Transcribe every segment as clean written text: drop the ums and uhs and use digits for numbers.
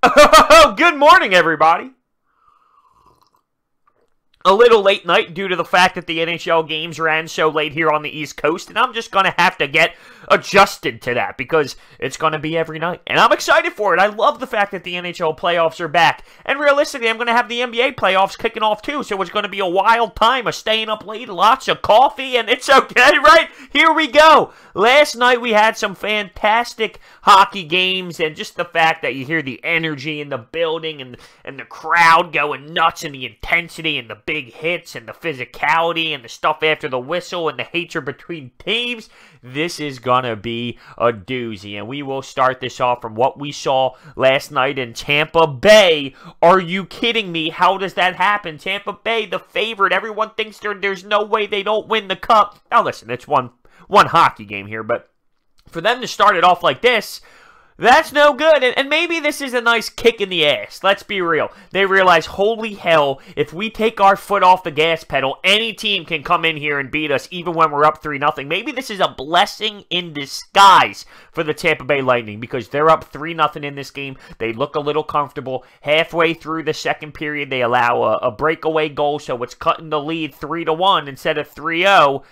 Oh, good morning, everybody. A little late night due to the fact that the NHL games ran so late here on the East Coast, and I'm just going to have to get adjusted to that because it's going to be every night. And I'm excited for it. I love the fact that the NHL playoffs are back. And realistically, I'm going to have the NBA playoffs kicking off too, so it's going to be a wild time of staying up late, lots of coffee, and it's okay, right? Here we go. Last night we had some fantastic hockey games, and just the fact that you hear the energy in the building and the crowd going nuts and the intensity and the big hits and the physicality and the stuff after the whistle and the hatred between teams. This is going to be a doozy, and we will start this off from what we saw last night in Tampa Bay. Are you kidding me? How does that happen? Tampa Bay, the favorite. Everyone thinks there's no way they don't win the cup. Now listen, it's one hockey game here, but for them to start it off like this, that's no good, and maybe this is a nice kick in the ass. Let's be real. They realize, holy hell, if we take our foot off the gas pedal, any team can come in here and beat us even when we're up 3-0. Maybe this is a blessing in disguise for the Tampa Bay Lightning because they're up 3-0 in this game. They look a little comfortable. Halfway through the second period, they allow a breakaway goal, so it's cutting the lead 3-1 instead of 3-0.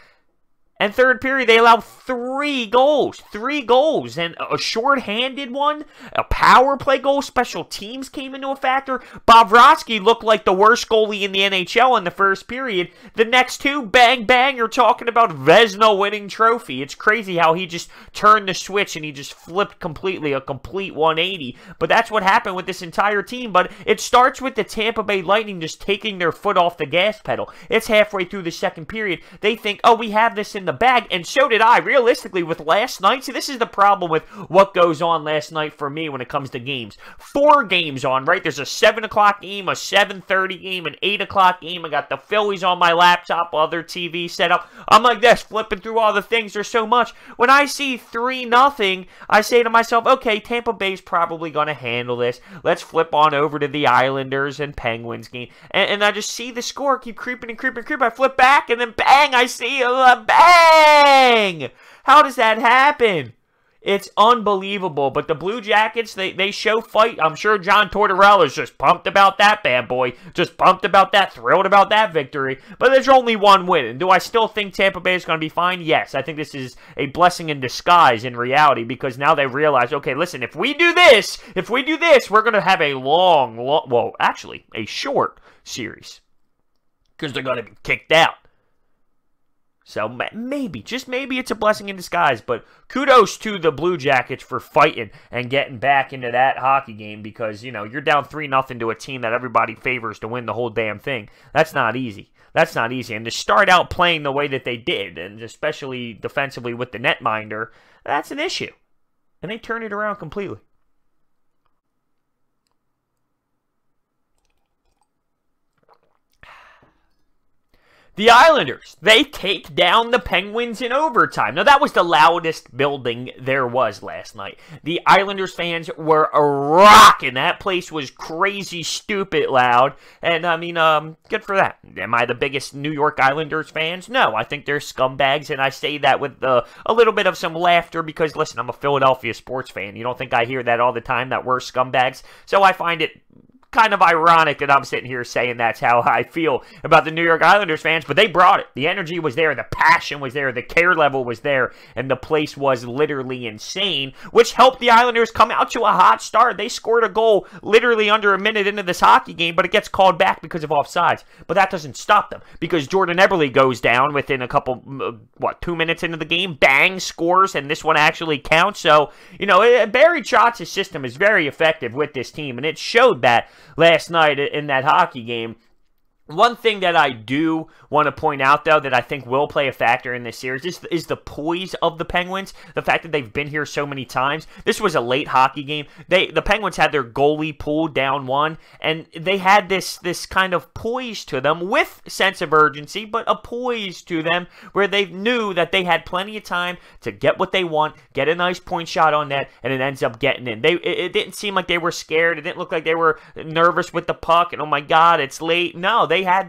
And third period, they allow 3 goals. 3 goals. And a short-handed one, a power play goal, special teams came into a factor. Bobrovsky looked like the worst goalie in the NHL in the first period. The next 2, bang, bang, you're talking about Vezina winning trophy. It's crazy how he just turned the switch and he just flipped completely, a complete 180. But that's what happened with this entire team. But it starts with the Tampa Bay Lightning just taking their foot off the gas pedal. It's halfway through the second period. They think, oh, we have this in the bag, and so did I. Realistically, with last night, see, this is the problem with what goes on last night for me when it comes to games. 4 games on, right? There's a 7 o'clock game, a 7:30 game, an 8 o'clock game. I got the Phillies on my laptop, other TV set up. I'm like this, flipping through all the things. There's so much. When I see 3-0, I say to myself, okay, Tampa Bay's probably going to handle this. Let's flip on over to the Islanders and Penguins game. And I just see the score keep creeping and creeping and creeping. I flip back, and then bang, I see a bang! How does that happen? It's unbelievable. But the Blue Jackets, they show fight. I'm sure John Tortorella's just pumped about that bad boy. Just pumped about that, thrilled about that victory. But there's only one win. And do I still think Tampa Bay is going to be fine? Yes. I think this is a blessing in disguise in reality because now they realize, okay, listen, if we do this, we're going to have a well, actually, a short series because they're going to be kicked out. So maybe, just maybe it's a blessing in disguise, but kudos to the Blue Jackets for fighting and getting back into that hockey game because, you know, you're down 3-0 to a team that everybody favors to win the whole damn thing. That's not easy. That's not easy. And to start out playing the way that they did, and especially defensively with the netminder, that's an issue. And they turn it around completely. The Islanders, they take down the Penguins in overtime. Now, that was the loudest building there was last night. The Islanders fans were rocking. That place was crazy, stupid loud. And, I mean, good for that. Am I the biggest New York Islanders fans? No, I think they're scumbags, and I say that with a little bit of some laughter because, listen, I'm a Philadelphia sports fan. You don't think I hear that all the time, that we're scumbags? So I find it kind of ironic that I'm sitting here saying that's how I feel about the New York Islanders fans, but they brought it. The energy was there, the passion was there, the care level was there, and the place was literally insane, which helped the Islanders come out to a hot start. They scored a goal literally under a minute into this hockey game, but it gets called back because of offsides. But that doesn't stop them, because Jordan Eberle goes down within a couple, 2 minutes into the game, bang, scores, and this one actually counts. So, you know, Barry Trotz's system is very effective with this team, and it showed that last night in that hockey game. One thing that I do want to point out, though, that I think will play a factor in this series is the poise of the Penguins. The fact that they've been here so many times. This was a late hockey game. The Penguins had their goalie pulled down 1, and they had this kind of poise to them with sense of urgency, but a poise to them where they knew that they had plenty of time to get what they want, get a nice point shot on net, and it ends up getting in. It didn't seem like they were scared. It didn't look like they were nervous with the puck, and oh my God, it's late. No, they They had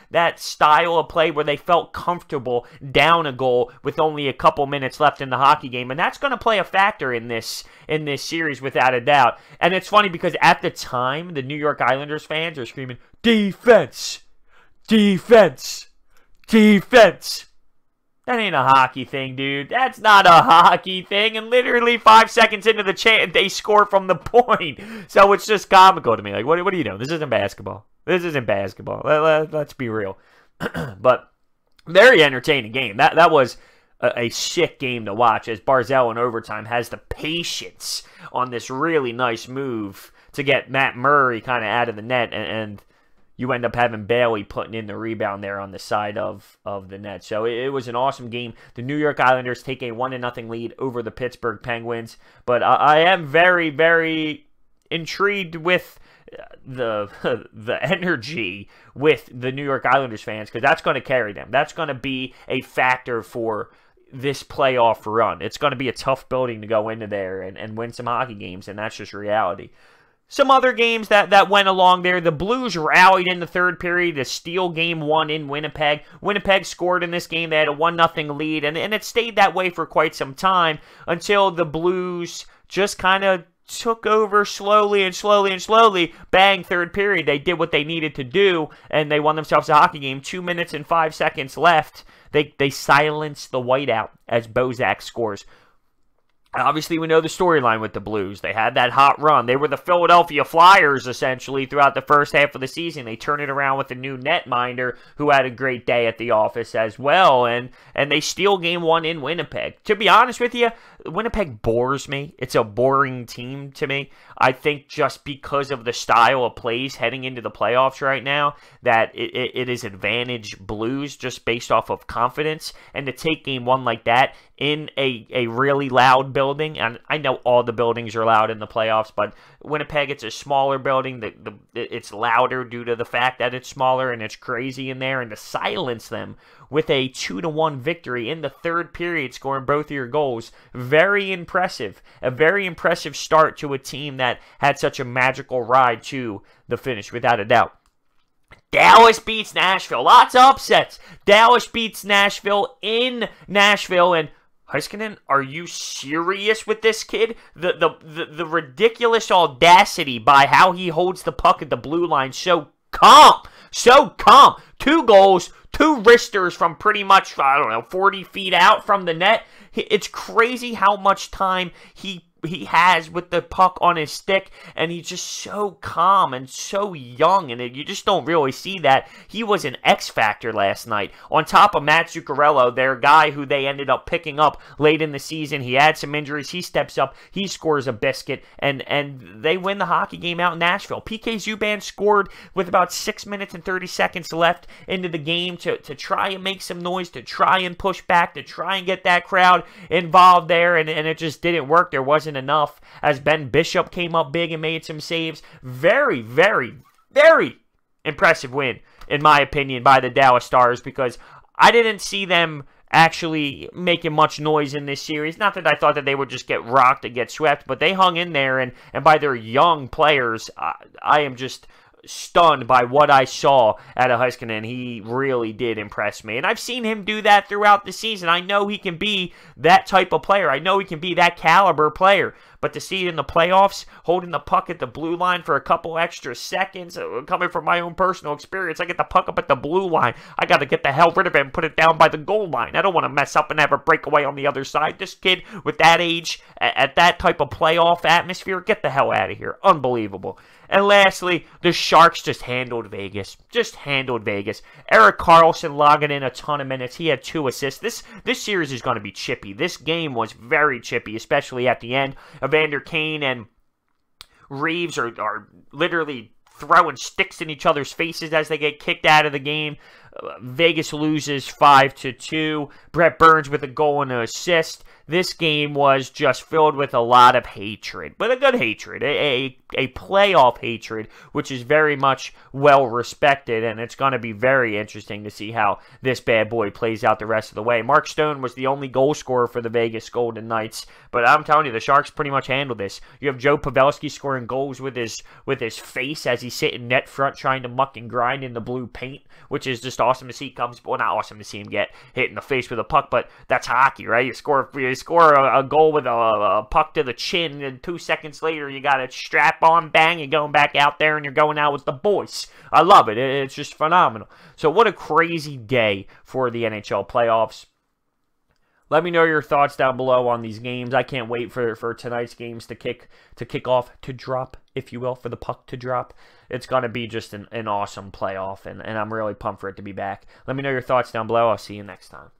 that style of play where they felt comfortable down a goal with only a couple minutes left in the hockey game, and that's going to play a factor in this series without a doubt. And it's funny because at the time, the New York Islanders fans are screaming, "Defense! Defense! Defense!" That ain't a hockey thing, dude. That's not a hockey thing. And literally 5 seconds into the chant, they score from the point. So it's just comical to me. Like, what are you doing? This isn't basketball. This isn't basketball. Let's be real. But very entertaining game. That was a sick game to watch, as Barzal in overtime has the patience on this really nice move to get Matt Murray kind of out of the net, and you end up having Bailey putting in the rebound there on the side of the net. So it was an awesome game. The New York Islanders take a 1-0 lead over the Pittsburgh Penguins. But I am very, very intrigued with the energy with the New York Islanders fans, because that's going to carry them. That's going to be a factor for this playoff run. It's going to be a tough building to go into there and win some hockey games, and that's just reality. Some other games that went along there. The Blues rallied in the third period to steal Game 1 in Winnipeg. Winnipeg scored in this game. They had a 1-0 lead, and it stayed that way for quite some time until the Blues just kind of took over slowly and slowly and slowly. Bang, third period. They did what they needed to do, and they won themselves a hockey game. 2 minutes and 5 seconds left. They silenced the whiteout as Bozak scores. Obviously, we know the storyline with the Blues. They had that hot run. They were the Philadelphia Flyers, essentially, throughout the first half of the season. They turn it around with a new netminder who had a great day at the office as well, and they steal Game 1 in Winnipeg. To be honest with you, Winnipeg bores me. It's a boring team to me. I think just because of the style of plays heading into the playoffs right now, that it is advantage Blues just based off of confidence. And to take Game 1 like that in a really loud building, and I know all the buildings are loud in the playoffs, but Winnipeg, it's a smaller building. It's louder due to the fact that it's smaller and it's crazy in there. And to silence them with a 2-1 victory in the third period, scoring both of your goals, very impressive. A very impressive start to a team that had such a magical ride to the finish, without a doubt. Dallas beats Nashville. Lots of upsets. Dallas beats Nashville in Nashville, and Heiskanen, are you serious with this kid? The ridiculous audacity by how he holds the puck at the blue line, so calm. 2 goals, 2 wristers from pretty much, 40 feet out from the net. It's crazy how much time he has with the puck on his stick, and he's just so calm and so young, and you just don't really see that. He was an X factor last night. On top of Matt Zuccarello, their guy who they ended up picking up late in the season. He had some injuries. He steps up. He scores a biscuit, and they win the hockey game out in Nashville. PK Subban scored with about 6 minutes and 30 seconds left into the game to try and make some noise, to try and push back, to try and get that crowd involved there, and it just didn't work. There wasn't enough, as Ben Bishop came up big and made some saves. Very, very, very impressive win, in my opinion, by the Dallas Stars, because I didn't see them actually making much noise in this series. Not that I thought that they would just get rocked and get swept, but they hung in there, and by their young players, I am just stunned by what I saw out of Heiskanen. He really did impress me. And I've seen him do that throughout the season. I know he can be that type of player. I know he can be that caliber player. But to see it in the playoffs, holding the puck at the blue line for a couple extra seconds, coming from my own personal experience, I get the puck up at the blue line. I got to get the hell rid of it and put it down by the goal line. I don't want to mess up and have a breakaway on the other side. This kid with that age, at that type of playoff atmosphere, get the hell out of here. Unbelievable. And lastly, the Sharks just handled Vegas. Just handled Vegas. Erik Karlsson logging in a ton of minutes. He had 2 assists. This series is going to be chippy. This game was very chippy, especially at the end. Evander Kane and Reeves are literally throwing sticks in each other's faces as they get kicked out of the game. Vegas loses 5-2. Brett Burns with a goal and an assist. This game was just filled with a lot of hatred, but a good hatred, a playoff hatred, which is very much well respected, and it's going to be very interesting to see how this bad boy plays out the rest of the way. Mark Stone was the only goal scorer for the Vegas Golden Knights, but I'm telling you, the Sharks pretty much handled this. You have Joe Pavelski scoring goals with his face as he's sitting net front trying to muck and grind in the blue paint, which is just awesome to see. Well, not awesome to see him get hit in the face with a puck, but that's hockey, right? You score a goal with a puck to the chin, and 2 seconds later you got a strap on, bang, you're going back out there and you're going out with the boys. I love it. It's just phenomenal. So what a crazy day for the NHL playoffs. Let me know your thoughts down below on these games. I can't wait for tonight's games to kick off, to drop, if you will, for the puck to drop. It's going to be just an awesome playoff, and I'm really pumped for it to be back. Let me know your thoughts down below. I'll see you next time.